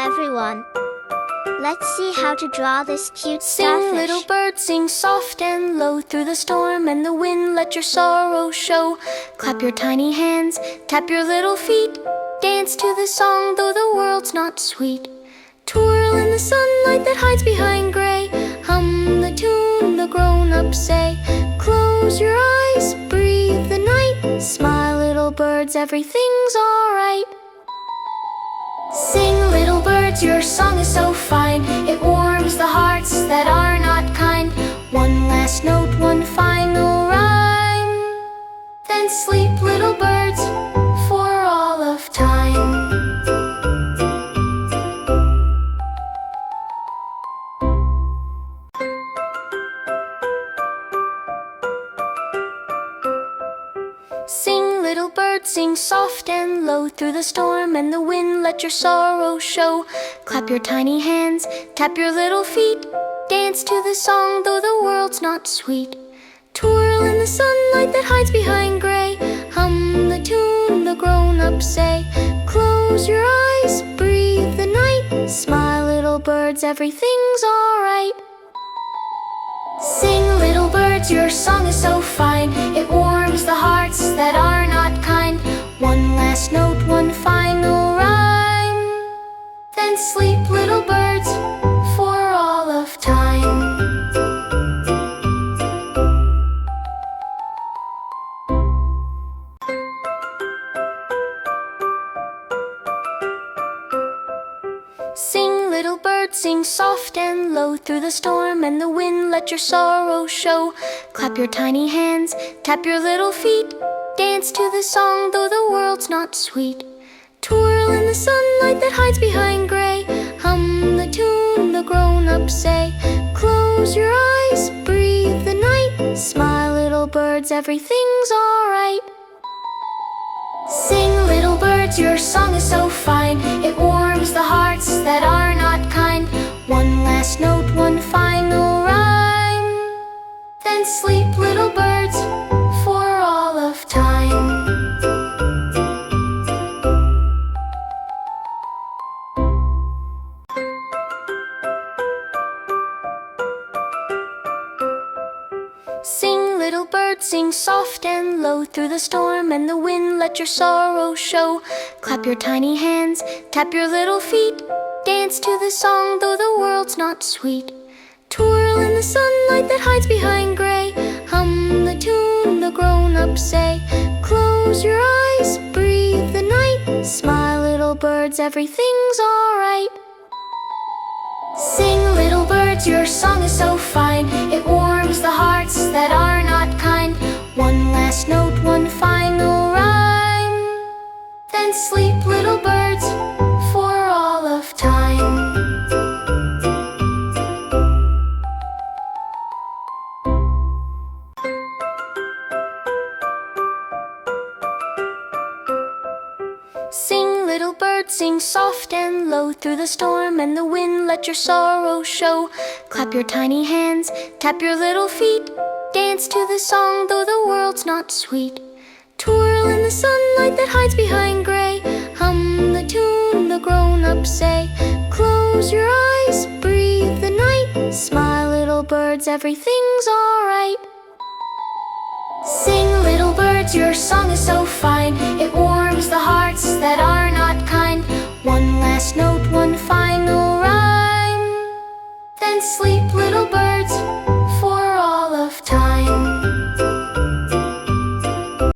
everyone. Let's see how to draw this cute Sing, starfish. little bird, sing soft and low. Through the storm and the wind, let your sorrow show. Clap your tiny hands, tap your little feet. Dance to the song, though the world's not sweet. Twirl in the sunlight that hides behind gray. Hum the tune the grown-ups say. Close your eyes, breathe the night. Smile, little birds, everything's alright. Sing, little birds, your song is so fine. It warms the hearts that are not kind. One last note, one final rhyme. Then sleep, little birds, for all of time. Sing, little bird, sing soft and low. Through the storm and the wind, let your sorrow show. Clap your tiny hands, tap your little feet. Dance to the song, though the world's not sweet. Twirl in the sunlight that hides behind gray. Hum the tune the grown-ups say. Close your eyes, breathe the night. Smile, little birds, everything's alright. Sing, little birds, your song is so fine. It warms the hearts that are not kind. One last note, one final rhyme. Then sleep, little birds, for all of time. Sing, little bird, sing soft and low. Through the storm and the wind, let your sorrow show. Clap your tiny hands, tap your little feet. Dance to the song, though the world's not sweet. Twirl in the sunlight that hides behind gray. Hum the tune the grown-ups say. Close your eyes, breathe the night. Smile, little birds, everything's alright. Sing, little birds, your song is so fine. It warms the hearts that are not kind. One last note, one final rhyme. Then sleep, little birds, for all of time. Sing, little bird, sing soft and low. Through the storm and the wind, let your sorrow show. Clap your tiny hands, tap your little feet. Dance to the song, though the world's not sweet. Twirl in the sunlight that hides behind gray. Hum the tune the grown-ups say. Close your eyes, breathe the night. Smile, little birds, everything's alright. Sing, little birds, your song is so fine. It warms the hearts that are not kind. One last note, one final rhyme. Then sleep, little birds, for all of time. Sing, little bird, sing soft and low. Through the storm and the wind, let your sorrow show. Clap your tiny hands, tap your little feet. Dance to the song, though the world's not sweet. Twirl in the sunlight that hides behind gray. Hum the tune the grown-ups say. Close your eyes, breathe the night. Smile, little birds, everything's alright. Sing, little birds, your song is so fine. It warms the hearts that are not kind. One last note, one final rhyme. Then sleep, little birds,